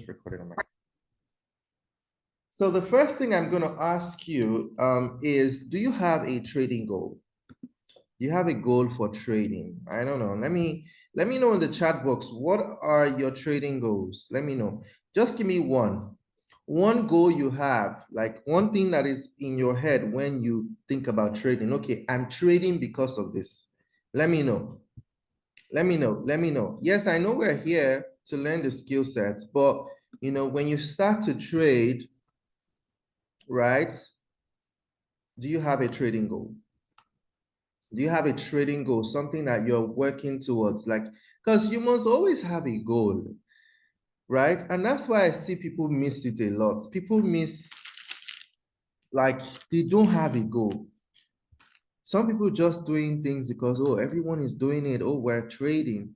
just recording on my. So the first thing I'm going to ask you is, do you have a trading goal? Do you have a goal for trading? I don't know. Let me know in the chat box, what are your trading goals? Let me know. Just give me one goal you have, like one thing that is in your head when you think about trading. Okay, I'm trading because of this. Let me know. Let me know. Let me know. Yes, I know we're here to learn the skill set, but when you start to trade, right? Do you have a trading goal? Do you have a trading goal, something that you're working towards? Like, because you must always have a goal, right? And that's why I see people miss it a lot. People miss, like, they don't have a goal. Some people just doing things because, oh, everyone is doing it. Oh, we're trading.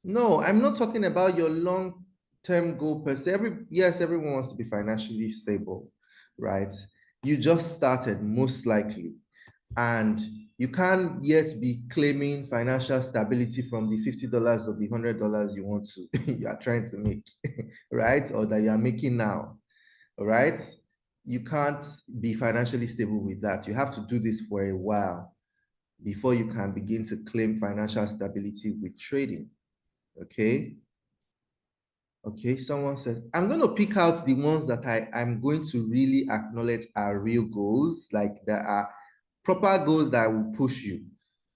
No, I'm not talking about your long-term goal per se. Yes, everyone wants to be financially stable, right? You just started, most likely. And you can't yet be claiming financial stability from the $50 or the $100 you are trying to make, right? Or that you are making now, all right? You can't be financially stable with that. You have to do this for a while before you can begin to claim financial stability with trading, okay? Okay, someone says, I'm going to pick out the ones that I'm going to really acknowledge are real goals, like there are proper goals that will push you.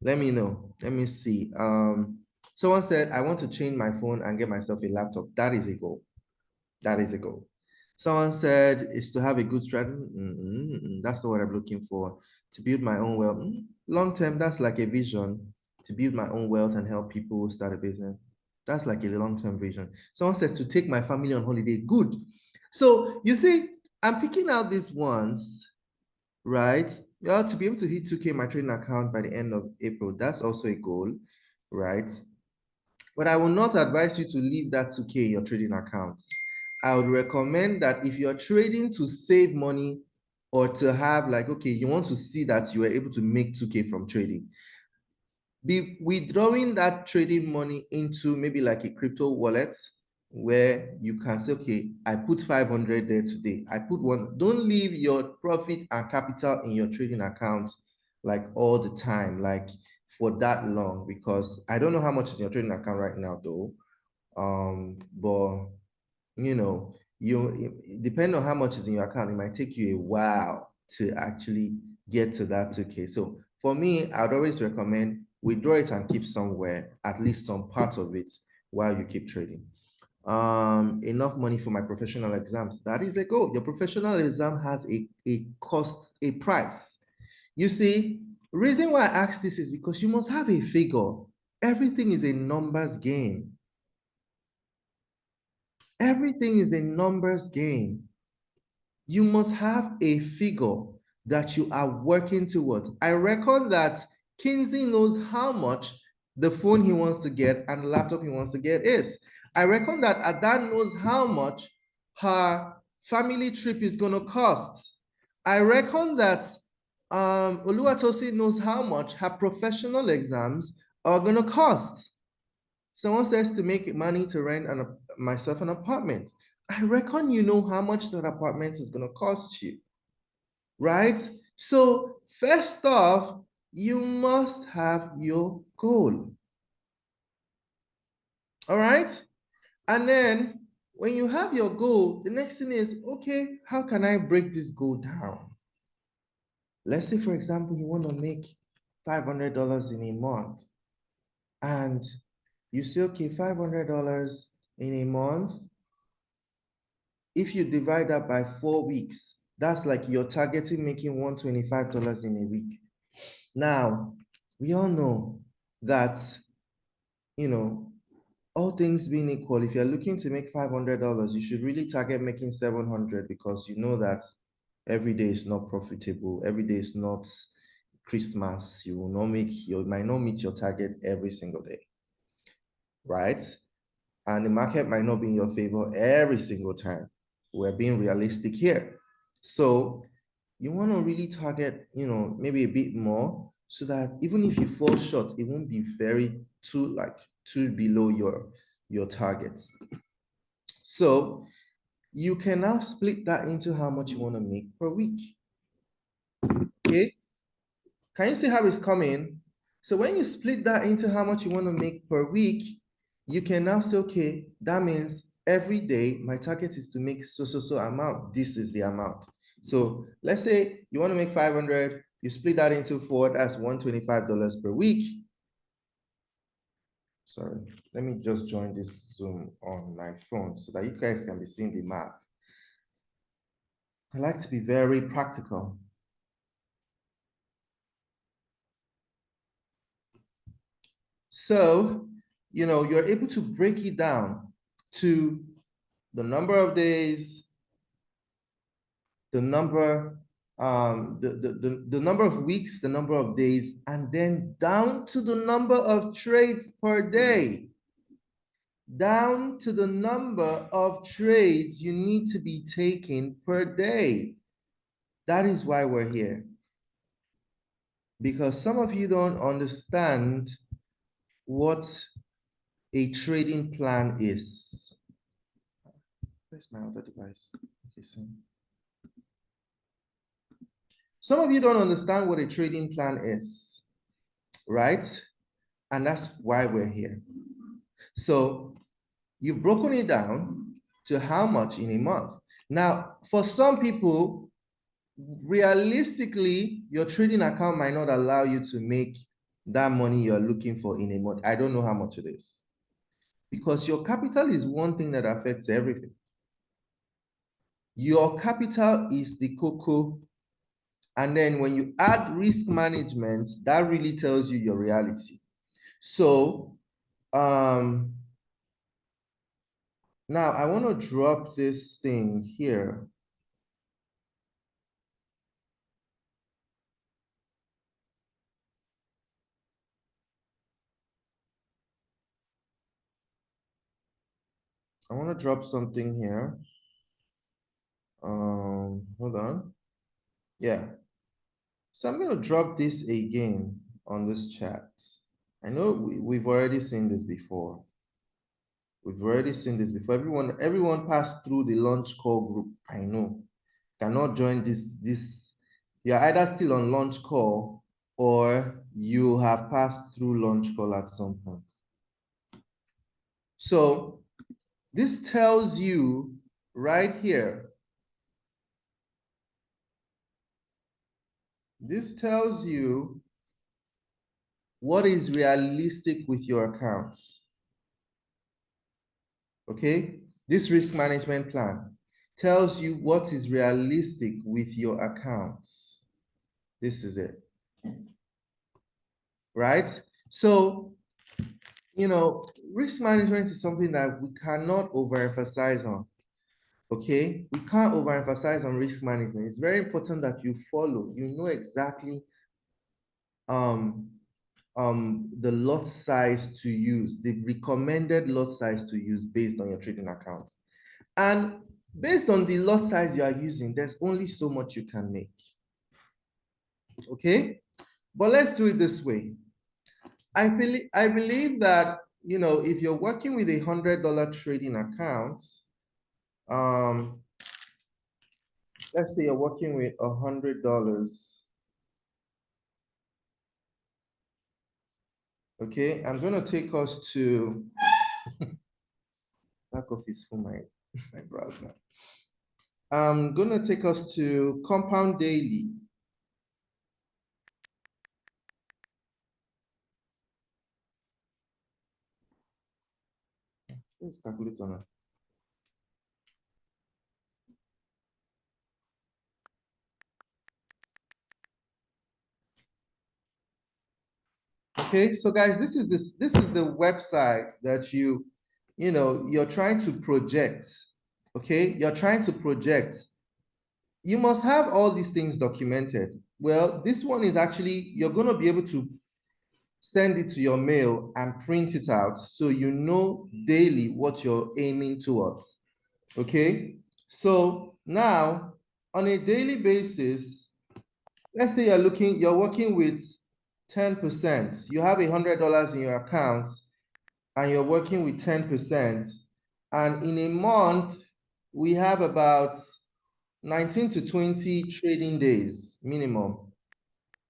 Let me know. Let me see. Someone said, I want to change my phone and get myself a laptop. That is a goal. That is a goal. Someone said, it's to have a good strategy. That's not what I'm looking for. To build my own wealth. Long term, that's like a vision. To build my own wealth and help people start a business. That's like a long-term vision. Someone says to take my family on holiday. Good. So you see, I'm picking out these ones, right? Yeah, to be able to hit 2K my trading account by the end of April. That's also a goal, right? But I will not advise you to leave that 2K in your trading accounts. I would recommend that if you're trading to save money or to have like, okay, you want to see that you are able to make 2K from trading, be withdrawing that trading money into maybe like a crypto wallet where you can say, okay, I put 500 there today. I put one. Don't leave your profit and capital in your trading account like all the time, like for that long, because I don't know how much is in your trading account right now though. But depending on how much is in your account, it might take you a while to actually get to that 2K. So for me, I'd always recommend withdraw it and keep somewhere, at least some part of it while you keep trading. Enough money for my professional exams. That is a goal. Your professional exam has a cost, a price. You see, reason why I ask this is because you must have a figure. Everything is a numbers game. Everything is a numbers game. You must have a figure that you are working towards. I reckon that Kinsey knows how much the phone he wants to get and the laptop he wants to get is. I reckon that Adan knows how much her family trip is going to cost. I reckon that Oluwatosi knows how much her professional exams are going to cost. Someone says to make money to rent myself an apartment. I reckon you know how much that apartment is going to cost you, right? So first off, you must have your goal. All right? And then when you have your goal, the next thing is, okay, how can I break this goal down? Let's say, for example, you want to make $500 in a month. And you say, okay, $500 in a month. If you divide that by 4 weeks, that's like you're targeting making $125 in a week. Now, we all know that, all things being equal, if you're looking to make $500, you should really target making 700 because you know that every day is not profitable. Every day is not Christmas. You might not meet your target every single day, right? And the market might not be in your favor every single time. We're being realistic here. So you want to really target, maybe a bit more so that even if you fall short, it won't be too below your targets. So you can now split that into how much you want to make per week. Okay, can you see how it's coming? So when you split that into how much you want to make per week, you can now say, okay, that means every day my target is to make so amount. This is the amount. So let's say you want to make 500, you split that into 4, that's $125 per week. Sorry, let me just join this Zoom on my phone so that you guys can be seeing the math. I like to be very practical. So, you're able to break it down to the number of days, the number, the number of weeks, the number of days, and then down to the number of trades per day. Down to the number of trades you need to be taking per day. That is why we're here. Because some of you don't understand what a trading plan is. Where's my other device? Okay, so some of you don't understand what a trading plan is, right? And that's why we're here. So you've broken it down to how much in a month. Now, for some people, realistically, your trading account might not allow you to make that money you're looking for in a month. I don't know how much it is. Because your capital is one thing that affects everything. Your capital is the cocoa. And then when you add risk management, that really tells you your reality. So now I want to drop this thing here. I want to drop something here. Hold on. Yeah. So I'm going to drop this again on this chat. I know we've already seen this before. We've already seen this before. Everyone passed through the launch call group. I know. Cannot join this. You're either still on launch call or you have passed through launch call at some point. So this tells you right here. This tells you what is realistic with your accounts. Okay? This risk management plan tells you what is realistic with your accounts. This is it. Right? So, risk management is something that we cannot overemphasize on. Okay? We can't overemphasize on risk management. It's very important that you follow, you know exactly the lot size to use, the recommended lot size to use based on your trading account. And based on the lot size you are using, there's only so much you can make. Okay? But let's do it this way. I believe that, if you're working with $100 trading account, let's say you're working with $100. Okay, I'm gonna take us to back office for my browser. I'm gonna take us to Compound Daily. Let's calculate on that. Okay, so guys, this is the website that you're trying to project. Okay, you're trying to project. You must have all these things documented. Well, this one is actually, you're going to be able to send it to your mail and print it out so you know daily what you're aiming towards. Okay, so now on a daily basis, let's say you're working with 10%. You have $100 in your account and you're working with 10%. And in a month, we have about 19 to 20 trading days minimum,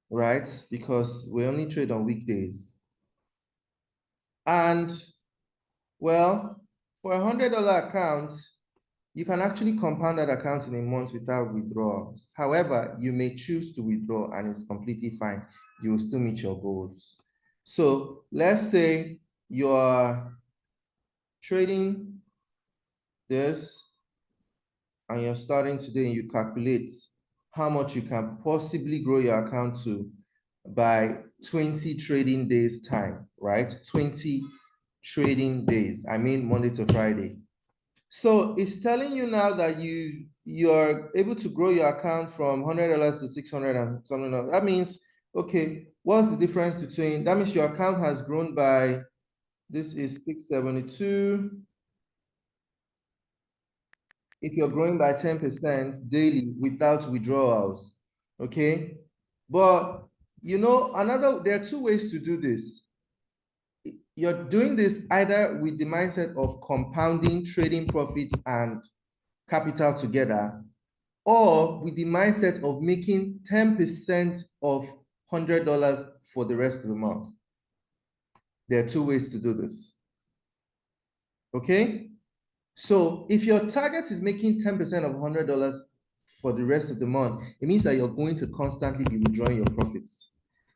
right? Because we only trade on weekdays. And well, for $100 account, you can actually compound that account in a month without withdrawals. However, you may choose to withdraw and it's completely fine. You will still meet your goals. So let's say you're trading this and you're starting today and you calculate how much you can possibly grow your account to by 20 trading days time, right? 20 trading days. I mean Monday to Friday. So it's telling you now that you're able to grow your account from $100 to 600 and something else. That means, okay, what's the difference between, that means your account has grown by, this is 672. If you're growing by 10% daily without withdrawals, okay? But there are two ways to do this. You're doing this either with the mindset of compounding trading profits and capital together, or with the mindset of making 10% of $100 for the rest of the month. There are two ways to do this. Okay? So if your target is making 10% of $100 for the rest of the month, it means that you're going to constantly be withdrawing your profits.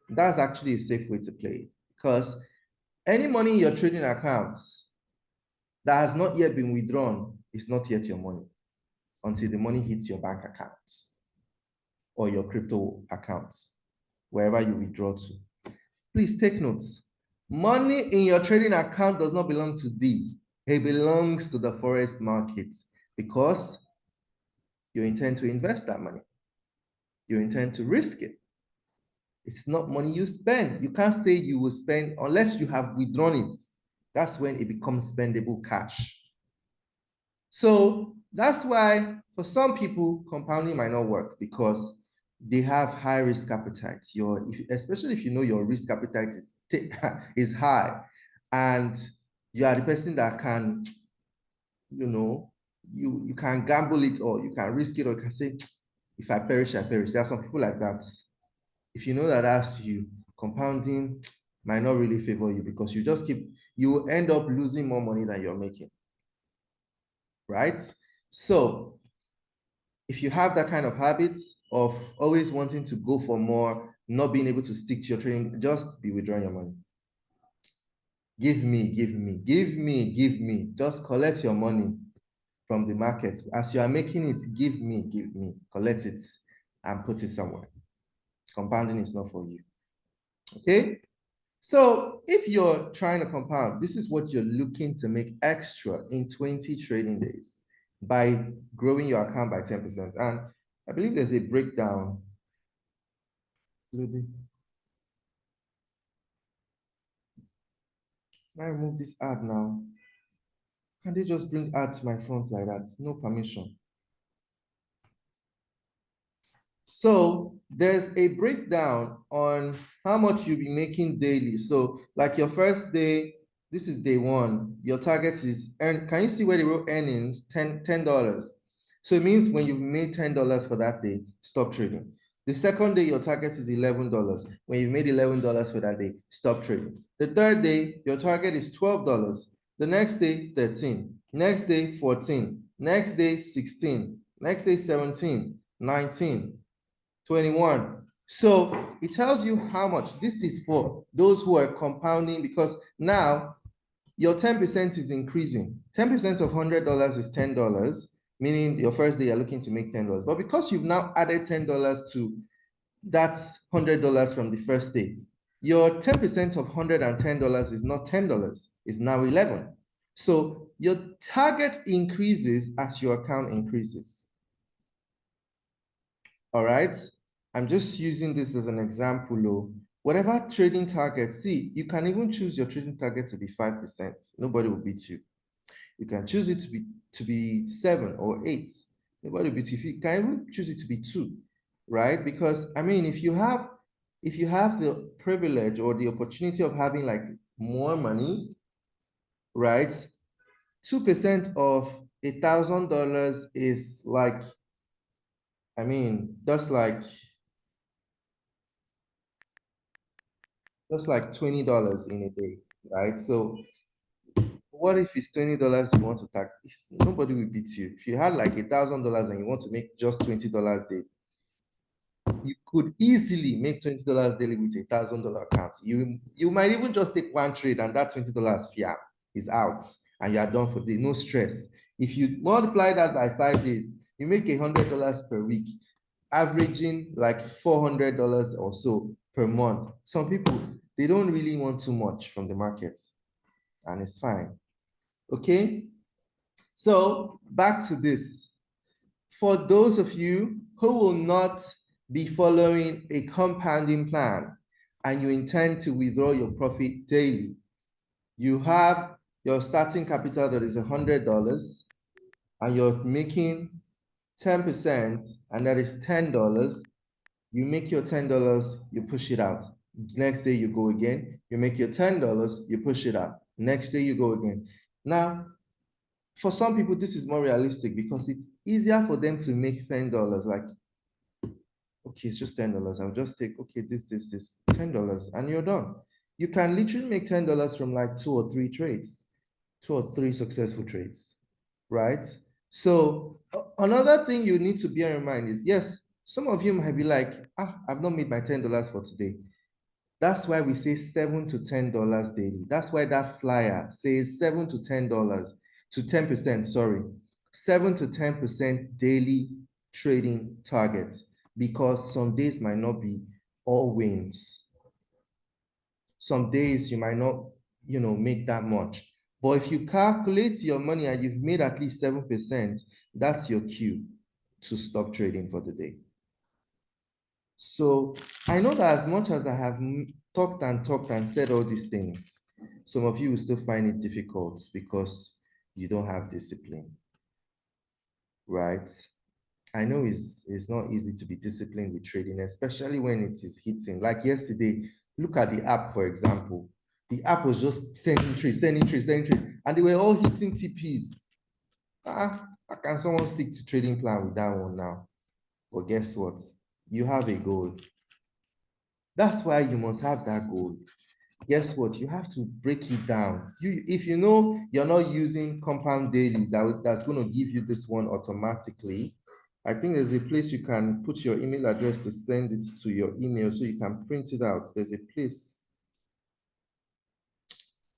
That's actually a safe way to play, because any money in your trading accounts that has not yet been withdrawn is not yet your money until the money hits your bank account or your crypto accounts, wherever you withdraw to. Please take notes. Money in your trading account does not belong to thee. It belongs to the forex market, because you intend to invest that money. You intend to risk it. It's not money you spend. You can't say you will spend unless you have withdrawn it. That's when it becomes spendable cash. So that's why for some people, compounding might not work, because they have high risk appetite. Especially if you know your risk appetite is high, and you are the person that can, you can gamble it, or you can risk it, or you can say, if I perish, I perish. There are some people like that. If you know that that's you, compounding might not really favor you, because you will end up losing more money than you're making, right? So if you have that kind of habit of always wanting to go for more, not being able to stick to your training, just be withdrawing your money. Give me, give me, give me, give me. Just collect your money from the market. As you are making it, give me, collect it and put it somewhere. Compounding is not for you. Okay? So if you're trying to compound, this is what you're looking to make extra in 20 trading days by growing your account by 10%. And I believe there's a breakdown. Can I remove this ad now? Can they just bring ad to my front like that? No permission. So there's a breakdown on how much you'll be making daily. So like your first day, this is day one. Your target is can you see where they wrote earnings? $10. So it means when you've made $10 for that day, stop trading. The second day, your target is $11. When you've made $11 for that day, stop trading. The third day, your target is $12. The next day, 13. Next day, 14. Next day, 16. Next day, 17, 19. 21. So it tells you how much. This is for those who are compounding, because now your 10% is increasing. 10% of $100 is $10, meaning your first day you're looking to make $10. But because you've now added $10 to that $100 from the first day, your 10% of $110 is not $10, it's now 11. So your target increases as your account increases. All right. I'm just using this as an example. Whatever trading target, see, you can even choose your trading target to be 5%. Nobody will beat you. You can choose it to be 7 or 8. Nobody will beat you. You can even choose it to be 2, right? Because I mean, if you have the privilege or the opportunity of having like more money, right? 2% of $1,000 is like, I mean, that's like $20 in a day, right? So what if it's $20 you want to tax? Nobody will beat you. If you had like $1,000 and you want to make just $20 daily, you could easily make $20 daily with $1,000 account. You might even just take one trade and that $20 fiat is out and you are done for the day. No stress. If you multiply that by 5 days, you make $100 per week, averaging like $400 or so per month. Some people, they don't really want too much from the markets, and it's fine. Okay, so back to this. For those of you who will not be following a compounding plan and you intend to withdraw your profit daily, you have your starting capital that is $100 and you're making 10%, and that is $10. You make your $10, you push it out. Next day you go again, you make your $10, you push it out. Next day you go again. Now, for some people, this is more realistic because it's easier for them to make $10. Like, okay, it's just $10. I'll just take, okay, this, $10, and you're done. You can literally make $10 from like 2 or 3 successful trades, right? So another thing you need to bear in mind is, yes, some of you might be like, I've not made my $10 for today. That's why we say $7 to $10 daily. That's why that flyer says $7 to $10 to 10%, sorry, 7 to 10% daily trading target, because some days might not be all wins. Some days you might not, make that much. But if you calculate your money and you've made at least 7%, that's your cue to stop trading for the day. So I know that as much as I have talked and said all these things, some of you will still find it difficult because you don't have discipline, right? I know it's not easy to be disciplined with trading, especially when it is hitting. Like yesterday, look at the app, for example. The app was just sending trades, and they were all hitting TPs. How can someone stick to trading plan with that one now? But guess what? You have a goal. That's why you must have that goal. Guess what? You have to break it down. If you know you're not using compound daily, that's going to give you this one automatically. I think there's a place you can put your email address to send it to your email so you can print it out. There's a place.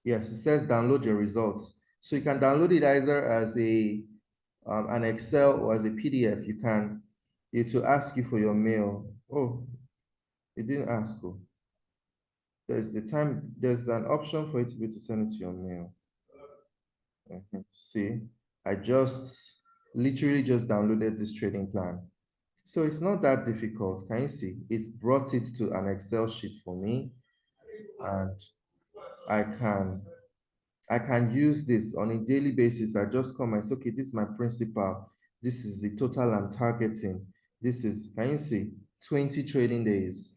Yes, it says download your results. So you can download it either as an Excel or as a PDF. It will ask you for your mail. Oh, it didn't ask you. There's an option for it to be to send it to your mail. See, I literally just downloaded this trading plan. So it's not that difficult. Can you see? It's brought it to an Excel sheet for me, and I can use this on a daily basis. I just come and say, okay, this is my principal. This is the total I'm targeting. Can you see? 20 trading days.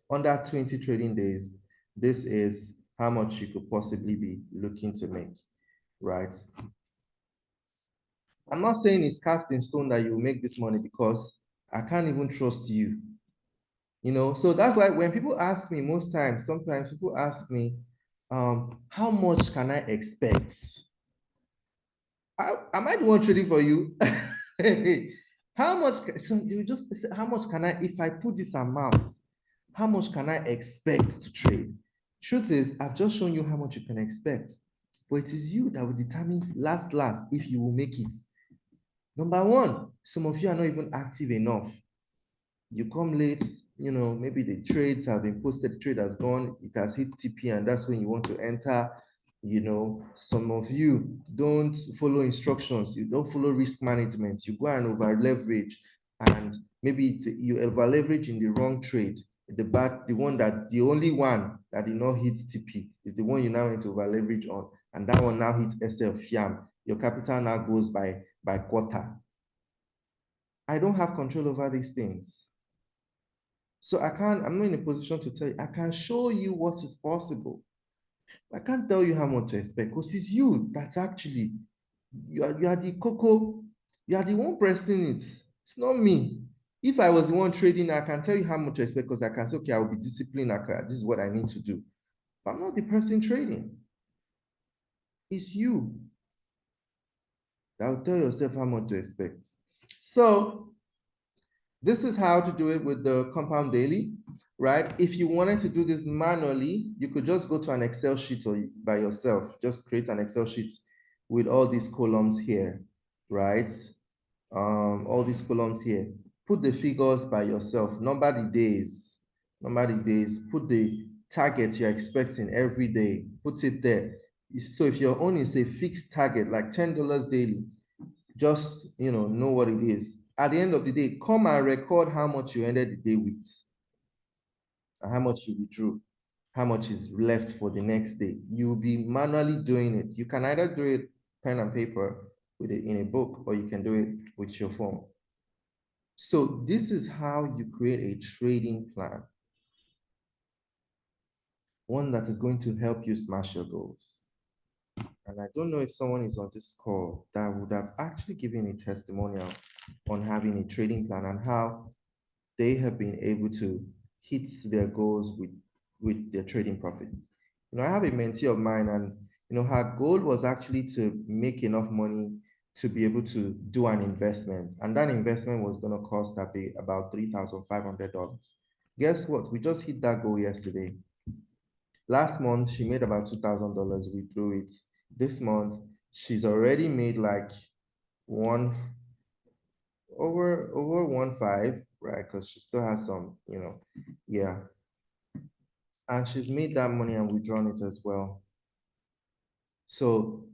Under 20 trading days, this is how much you could possibly be looking to make, right? I'm not saying it's cast in stone that you make this money, because I can't even trust you. So that's why when people ask me, sometimes people ask me, how much can I expect? Am I the one trading for you? How much? So you just say, how much can I, if I put this amount, how much can I expect to trade? Truth is, I've just shown you how much you can expect, but it is you that will determine last if you will make it. Number one, some of you are not even active enough. You come late, maybe the trades have been posted, the trade has gone, it has hit TP, and that's when you want to enter. Some of you don't follow instructions, you don't follow risk management, you go and over leverage, and maybe you over leverage in the wrong trade. The only one that did not hit TP is the one you now went to over leverage on, and that one now hits SL FIAM. Your capital now goes by quarter. I don't have control over these things. So I'm not in a position to tell you. I can show you what is possible. I can't tell you how much to expect, because it's you that's actually You are the cocoa, you are the one pressing it. It's not me. If I was the one trading, I can tell you how much to expect because I can say, okay, I will be disciplined. This is what I need to do. But I'm not the person trading. It's you that will tell yourself how much to expect. So this is how to do it with the compound daily, right? If you wanted to do this manually, you could just go to an Excel sheet or by yourself, just create an Excel sheet with all these columns here, right? All these columns here. Put the figures by yourself, number the days, put the target you're expecting every day, put it there. So if your own is a fixed target, like $10 daily, just know what it is. At the end of the day, come and record how much you ended the day with, and how much you withdrew, how much is left for the next day. You will be manually doing it. You can either do it pen and paper with it in a book, or you can do it with your phone. So this is how you create a trading plan, one that is going to help you smash your goals. And I don't know if someone is on this call that would have actually given a testimonial on having a trading plan and how they have been able to hit their goals with their trading profits. I have a mentee of mine, and her goal was actually to make enough money to be able to do an investment, and that investment was going to cost her about $3,500. Guess what? We just hit that goal yesterday. Last month, she made about $2,000. We blew it. This month, she's already made like one over 1.5, right? Because she still has some, yeah. And she's made that money and withdrawn it as well. So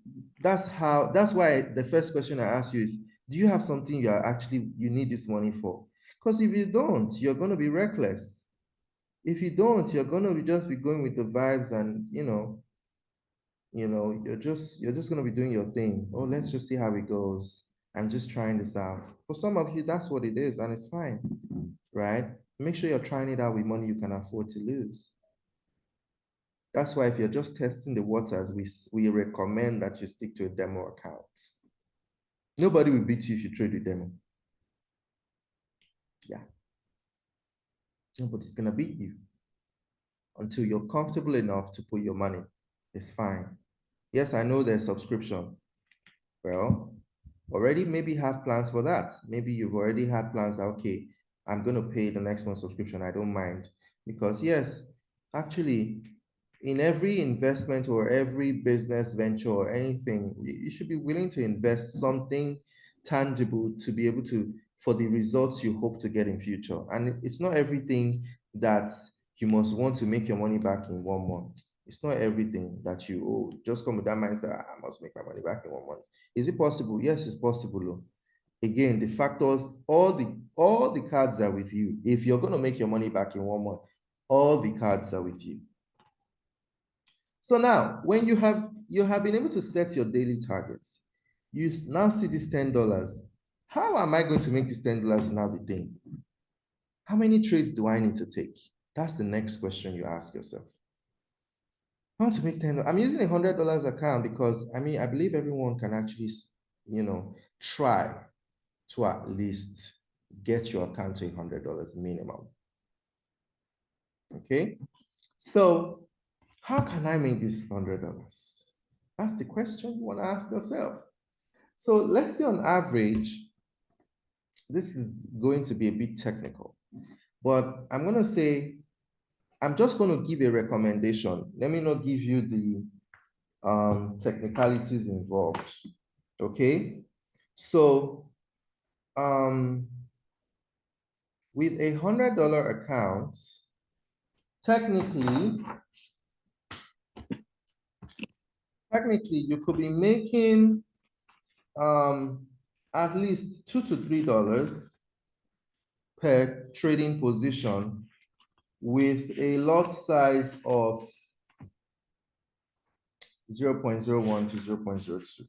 that's why the first question I ask you is, do you have something you need this money for? Because if you don't, you're going to be reckless. If you don't, you're going to just be going with the vibes, and you're just going to be doing your thing. Oh, let's just see how it goes. I'm just trying this out. For some of you, that's what it is, and it's fine, right? Make sure you're trying it out with money you can afford to lose. That's why if you're just testing the waters, we recommend that you stick to a demo account. Nobody will beat you if you trade with demo. Yeah. Nobody's gonna beat you until you're comfortable enough to put your money. It's fine. Yes, I know there's subscription. Well, already maybe have plans for that. Maybe you've already had plans that, okay, I'm going to pay the next month's subscription. I don't mind. Because yes, actually, in every investment or every business venture or anything, you should be willing to invest something tangible to be able to, for the results you hope to get in future. And it's not everything that you must want to make your money back in 1 month. It's not everything that you just come with that mindset, I must make my money back in 1 month. Is it possible? Yes, it's possible. Again, the factors, all the cards are with you. If you're going to make your money back in 1 month, all the cards are with you. So now, when you have been able to set your daily targets, you now see this $10. How am I going to make this $10 now the thing? How many trades do I need to take? That's the next question you ask yourself. I want to make 10. I'm using $100 account because I believe everyone can actually, try to at least get your account to $100 minimum. Okay. So how can I make this $100? That's the question you want to ask yourself. So let's say on average, this is going to be a bit technical, but I'm going to say, I'm just going to give a recommendation. Let me not give you the technicalities involved. Okay. So with a $100 account, technically, you could be making at least $2 to $3 per trading position with a lot size of 0.01 to 0.02.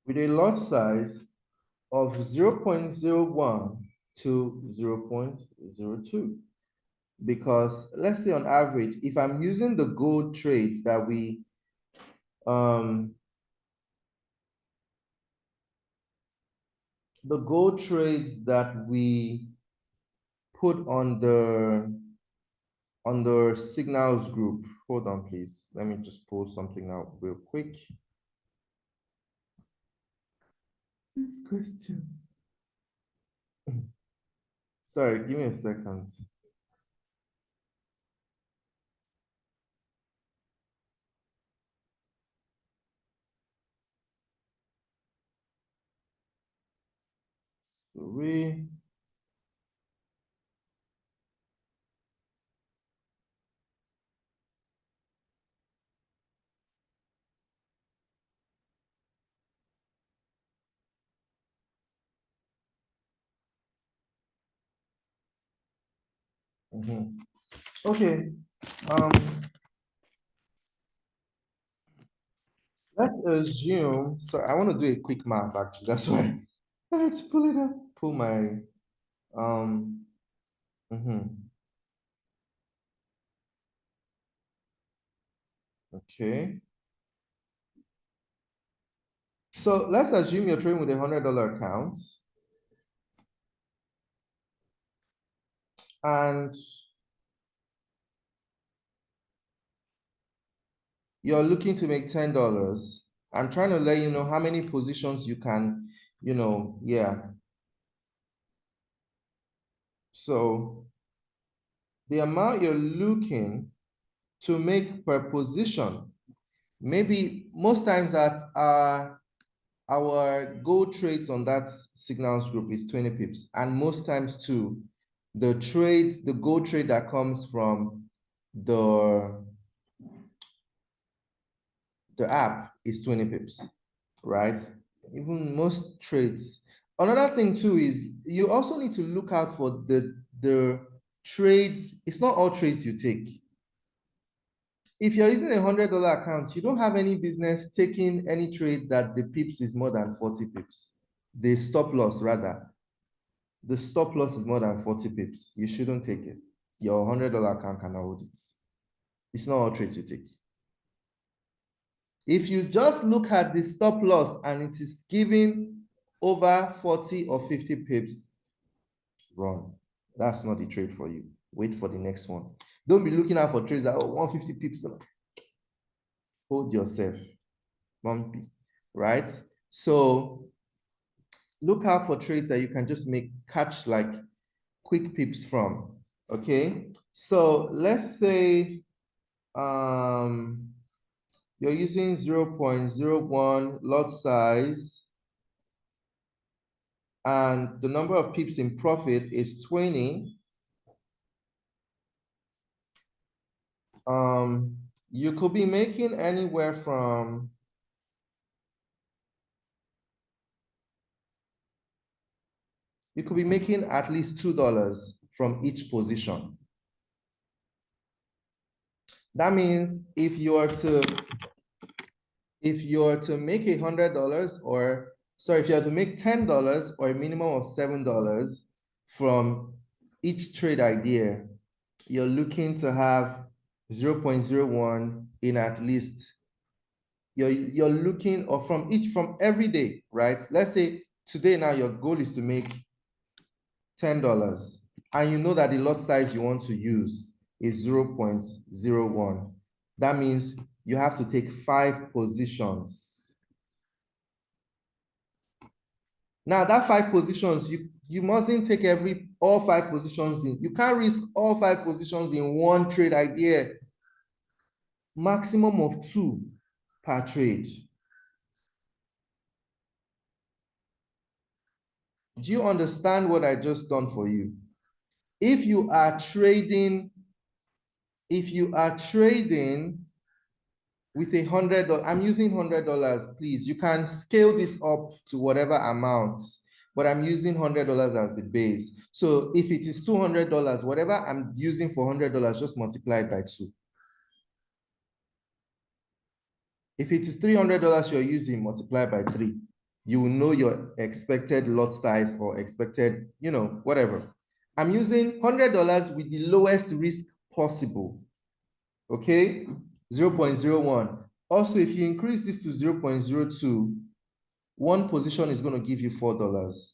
With a lot size of 0.01 to 0.02. because let's say on average, if I'm using the gold trades that the gold trades that we put on the signals group. Hold on, please. Let me just pull something out real quick. This question. Sorry, give me a second. We Okay. Um, let's assume. So I want to do a quick math actually. That's why I had to pull it up. Pull my um. Okay. So let's assume you're trading with $100 account, and you're looking to make $10. I'm trying to let you know how many positions you can, yeah. So the amount you're looking to make per position, maybe most times that our gold trades on that signals group is 20 pips. And most times too, the gold trade that comes from the app is 20 pips, right? Even most trades. Another thing too is you also need to look out for the trades. It's not all trades you take. If you're using $100 account, you don't have any business taking any trade that the pips is more than 40 pips. The stop loss rather. The stop loss is more than 40 pips. You shouldn't take it. Your $100 account cannot hold it. It's not all trades you take. If you just look at the stop loss and it is giving over 40 or 50 pips, run. That's not the trade for you. Wait for the next one. Don't be looking out for trades that, 150 pips. Hold yourself. Bumpy, right? So look out for trades that you can just catch like quick pips from. Okay. So let's say you're using 0.01 lot size and the number of pips in profit is 20. You could be making anywhere from at least $2 from each position. That means if you are to make $100 or sorry, if you have to make $10 or a minimum of $7 from each trade idea, you're looking to have 0.01 in at least you're looking or from every day, right? Let's say today now your goal is to make $10 and you know that the lot size you want to use is 0.01. That means you have to take 5 positions. Now that 5 positions, you mustn't take all 5 positions in. You can't risk all 5 positions in one trade idea. Maximum of 2 per trade. Do you understand what I just done for you? If you are trading with $100, I'm using $100, please. You can scale this up to whatever amount, but I'm using $100 as the base. So if it is $200, whatever I'm using for $100, just multiply it by 2. If it is $300 you're using, multiply by 3. You will know your expected lot size or expected, whatever. I'm using $100 with the lowest risk possible. Okay, 0.01. Also, if you increase this to 0.02, one position is going to give you $4.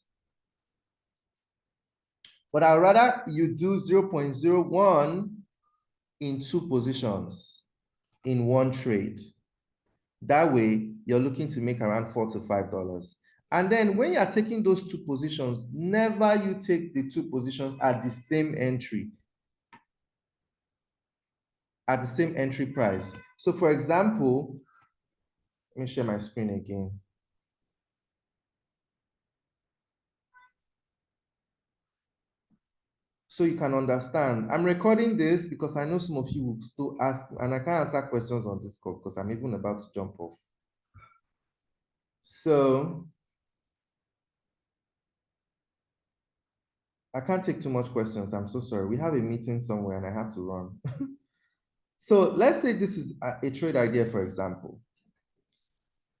But I'd rather you do 0.01 in 2 positions in one trade. That way, you're looking to make around $4 to $5. And then when you're taking those 2 positions, never you take the 2 positions at the same entry, at the same entry price. So for example, let me share my screen again. So you can understand. I'm recording this because I know some of you will still ask, and I can't answer questions on this call because I'm even about to jump off. So I can't take too much questions. I'm so sorry. We have a meeting somewhere and I have to run. So let's say this is a trade idea, for example.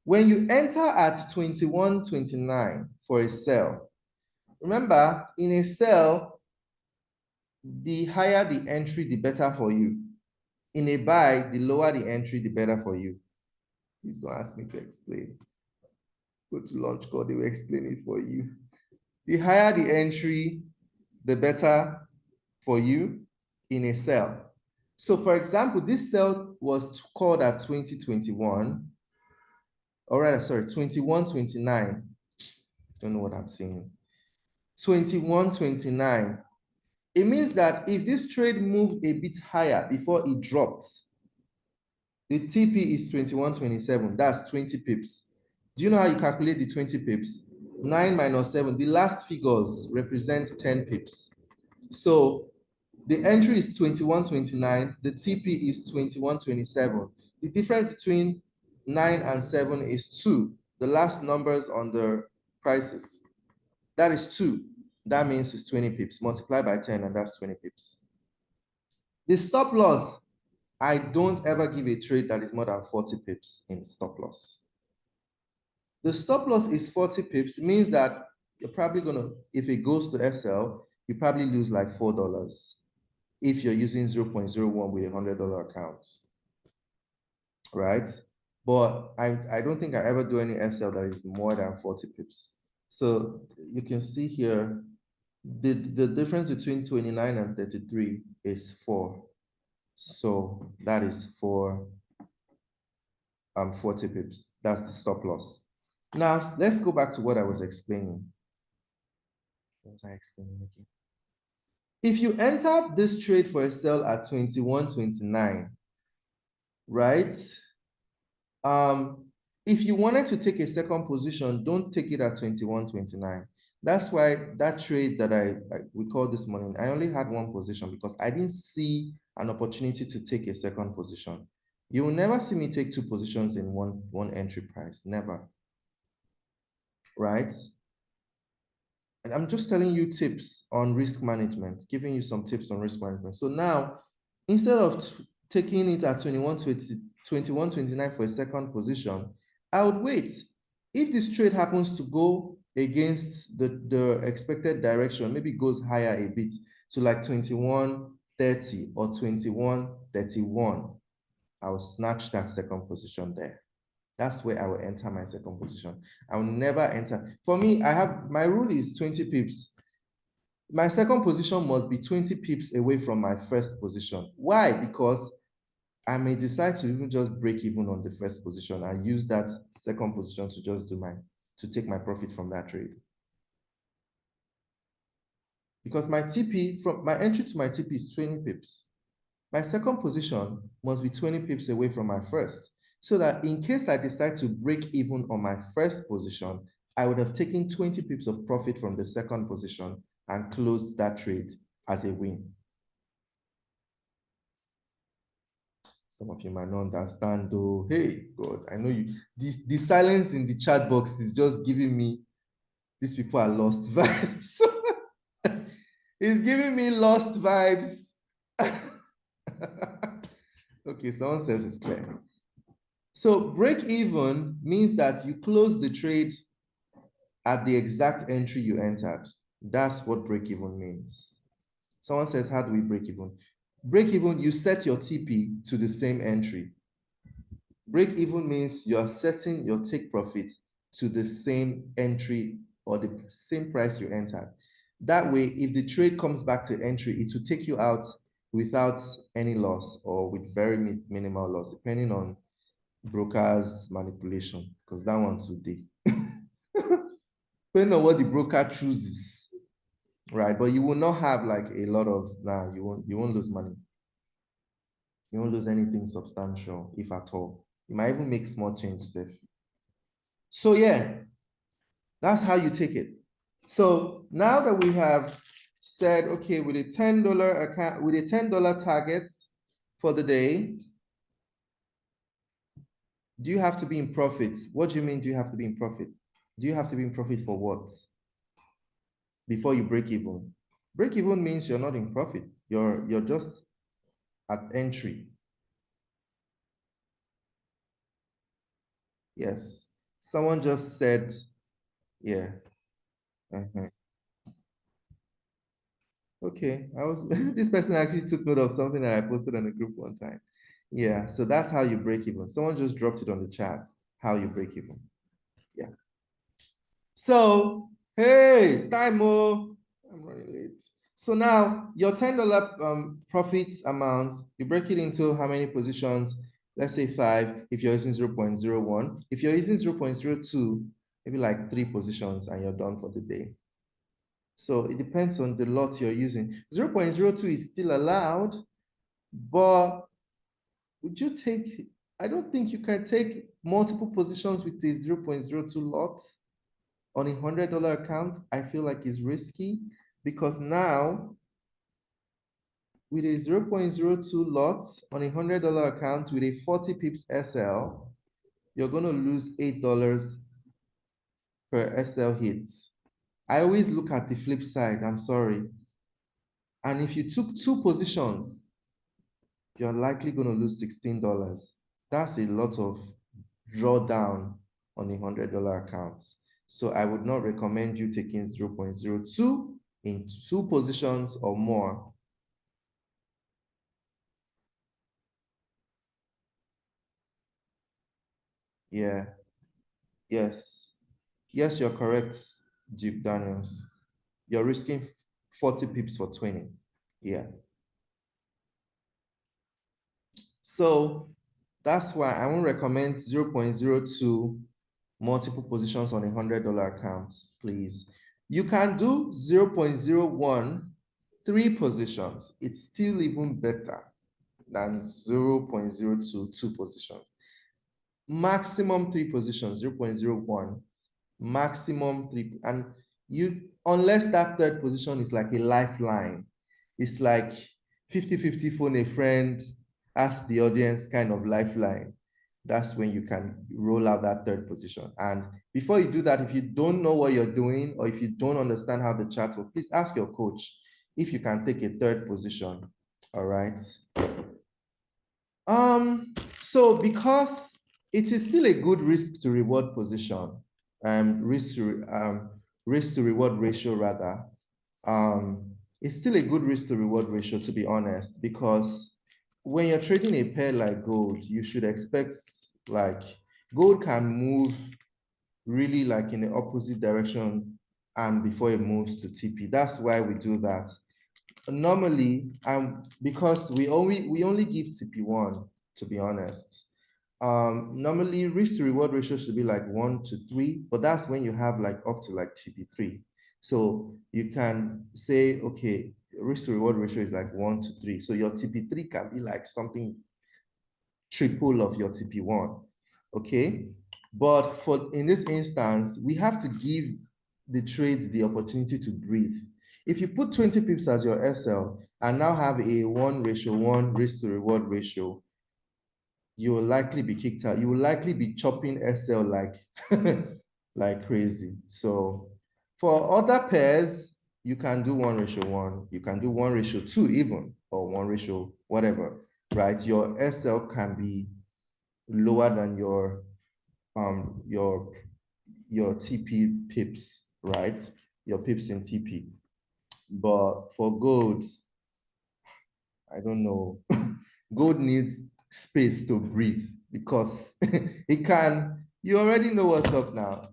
When you enter at 21.29 for a sell, remember in a sell, the higher the entry, the better for you. In a buy, the lower the entry, the better for you. Please don't ask me to explain. Go to launch call, they will explain it for you. The higher the entry, the better for you in a sell. So for example, this sell was called at 2021. All right, sorry, 21.29. Don't know what I'm saying. 21.29. It means that if this trade moved a bit higher before it dropped, the TP is 21.27. That's 20 pips. Do you know how you calculate the 20 pips? 9 minus 7. The last figures represent 10 pips. So the entry is 21.29. The TP is 21.27. The difference between 9 and 7 is 2. The last numbers on the prices. That is 2. That means it's 20 pips. Multiply by 10, and that's 20 pips. The stop loss, I don't ever give a trade that is more than 40 pips in stop loss. The stop loss is 40 pips. It means that you're probably going to, if it goes to SL, you probably lose like $4 if you're using 0.01 with a $100 account, right? But I don't think I ever do any SL that is more than 40 pips. So you can see here, the difference between 29 and 33 is 4. So that is for 40 pips. That's the stop loss. Now, let's go back to what I was explaining. What was I explaining again? If you entered this trade for a sell at 21.29, right? If you wanted to take a second position, don't take it at 21.29. That's why that trade that we called this morning, I only had one position because I didn't see an opportunity to take a second position. You will never see me take 2 positions in one entry price, never. Right? And I'm just telling you tips on risk management, giving you some tips on risk management. So now, instead of taking it at 21.29 for a second position, I would wait. If this trade happens to go against the expected direction, maybe it goes higher a bit to like 21.30 or 21.31, I will snatch that second position there. That's where I will enter my second position. I will never enter. For me, my rule is 20 pips. My second position must be 20 pips away from my first position. Why? Because I may decide to even just break even on the first position and use that second position to just to take my profit from that trade. Because my TP, from my entry to my TP is 20 pips. My second position must be 20 pips away from my first, so that in case I decide to break even on my first position, I would have taken 20 pips of profit from the second position and closed that trade as a win. Some of you might not understand though. Hey, God, I know you. The silence in the chat box is just giving me, these people are lost vibes. It's giving me lost vibes. Okay, someone says it's clear. So break even means that you close the trade at the exact entry you entered. That's what break even means. Someone says, how do we break even? Break even, you set your TP to the same entry. Break even means you are setting your take profit to the same entry or the same price you entered. That way, if the trade comes back to entry, it will take you out without any loss or with very minimal loss, depending on broker's manipulation, because that one's today. Depending on what the broker chooses, right? But you will not have like a lot of, nah, you won't lose money. You won't lose anything substantial, if at all. You might even make small change, Steph. So yeah, that's how you take it. So now that we have said, okay, with a $10 account, with a $10 target for the day, do you have to be in profit? What do you mean, do you have to be in profit? Do you have to be in profit for what? Before you break even? Break even means you're not in profit. You're just at entry. Yes. Someone just said, yeah. Okay, I was this person actually took note of something that I posted on the group one time. Yeah, so that's how you break even. Someone just dropped it on the chat, how you break even. Yeah. So, hey, Taimo, I'm running late. So now your $10 profit amount, you break it into how many positions? Let's say 5 if you're using 0.01. If you're using 0.02, maybe like 3 positions and you're done for the day. So it depends on the lot you're using. 0.02 is still allowed, but would you take, I don't think you can take multiple positions with a 0.02 lot on a $100 account. I feel like it's risky because now with a 0.02 lot on a $100 account with a 40 pips SL, you're going to lose $8 per SL hit. I always look at the flip side, I'm sorry. And if you took 2 positions, you're likely going to lose $16. That's a lot of drawdown on a $100 account. So I would not recommend you taking 0.02 in 2 positions or more. Yeah, yes. Yes, you're correct, Duke Daniels. You're risking 40 pips for 20. Yeah. So that's why I won't recommend 0.02 multiple positions on a $100 account, please. You can do 0.01 3 positions. It's still even better than 0.02 2 positions. Maximum 3 positions, 0.01, maximum 3. And you, unless that third position is like a lifeline, it's like 50-50 phone a friend, ask the audience kind of lifeline. That's when you can roll out that third position. And before you do that, if you don't know what you're doing or if you don't understand how the charts work, please ask your coach if you can take a third position. All right. So because it is still a good risk to reward position, risk to reward ratio rather, it's still a good risk to reward ratio, to be honest, because when you're trading a pair like gold, you should expect like gold can move really like in the opposite direction and before it moves to TP. That's why we do that. Normally, because we only give TP1, to be honest. Normally risk to reward ratio should be like 1 to 3, but that's when you have like up to like TP3. So you can say, okay, risk to reward ratio is like 1 to 3. So your TP3 can be like something triple of your TP1. Okay. But for in this instance, we have to give the trade the opportunity to breathe. If you put 20 pips as your SL and now have a 1:1 risk to reward ratio, you will likely be kicked out. You will likely be chopping SL like, like crazy. So for other pairs, you can do 1:1. You can do 1:2 even, or 1 whatever, right? Your SL can be lower than your TP pips, right? Your pips in TP. But for gold, I don't know. Gold needs space to breathe because it can, you already know what's up now,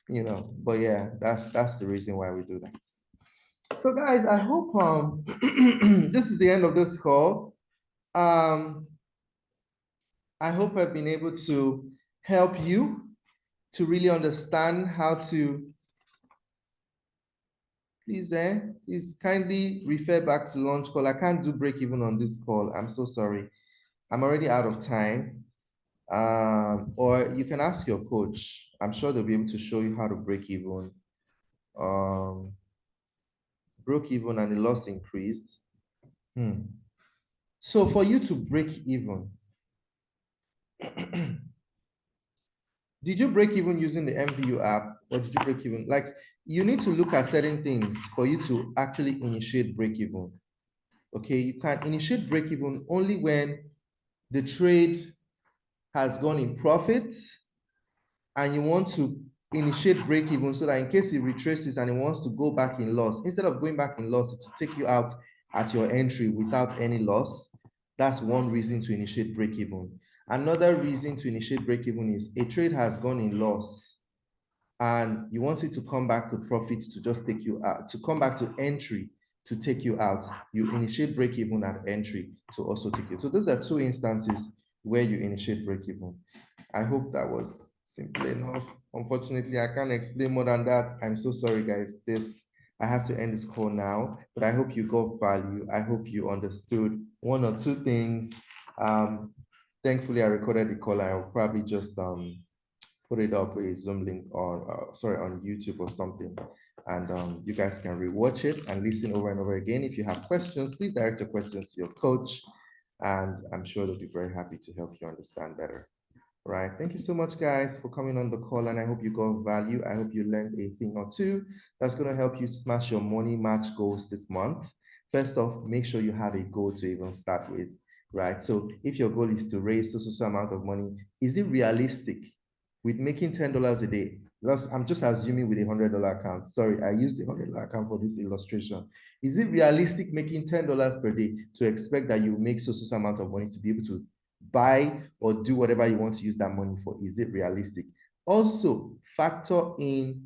you know, but yeah, that's the reason why we do that. So guys, I hope this is the end of this call. I hope I've been able to help you to really understand how to, please kindly refer back to launch call. I can't do break even on this call. I'm so sorry. I'm already out of time. Or you can ask your coach. I'm sure they'll be able to show you how to break even. Broke even and the loss increased. So for you to break even, did you break even using the MVU app, or did you break even? Like, you need to look at certain things for you to actually initiate break even. Okay, you can initiate break even only when the trade has gone in profit and you want to initiate break even so that in case it retraces and it wants to go back in loss, instead of going back in loss, it will take you out at your entry without any loss. That's one reason to initiate break even. Another reason to initiate break even is a trade has gone in loss and you want it to come back to profit to just take you out, to come back to entry to take you out. You initiate break even at entry to also take you. So those are two instances where you initiate break even. I hope that was simple enough. Unfortunately, I can't explain more than that. I'm so sorry, guys. I have to end this call now, but I hope you got value. I hope you understood one or two things. Thankfully, I recorded the call. I'll probably just put it up a Zoom link on, on YouTube or something. And you guys can rewatch it and listen over and over again. If you have questions, please direct your questions to your coach. And I'm sure they'll be very happy to help you understand better. Right. Thank you so much, guys, for coming on the call. And I hope you got value. I hope you learned a thing or two that's going to help you smash your money match goals this month. First off, make sure you have a goal to even start with. Right. So if your goal is to raise so amount of money, is it realistic with making $10 a day? I'm just assuming with a $100 account. Sorry, I used the $100 account for this illustration. Is it realistic making $10 per day to expect that you make so amount of money to be able to buy or do whatever you want to use that money for? Is it realistic? Also, factor in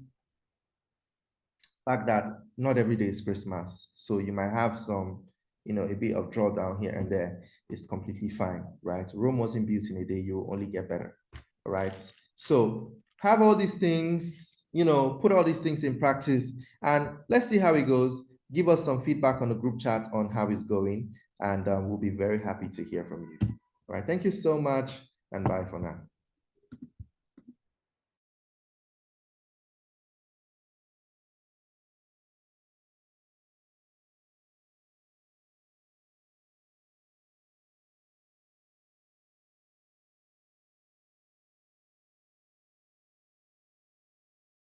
fact that not every day is Christmas. So you might have some, a bit of drawdown here and there. It's completely fine, right? Rome wasn't built in a day, you only get better, right? So have all these things, put all these things in practice and let's see how it goes. Give us some feedback on the group chat on how it's going and we'll be very happy to hear from you. All right, thank you so much and bye for now.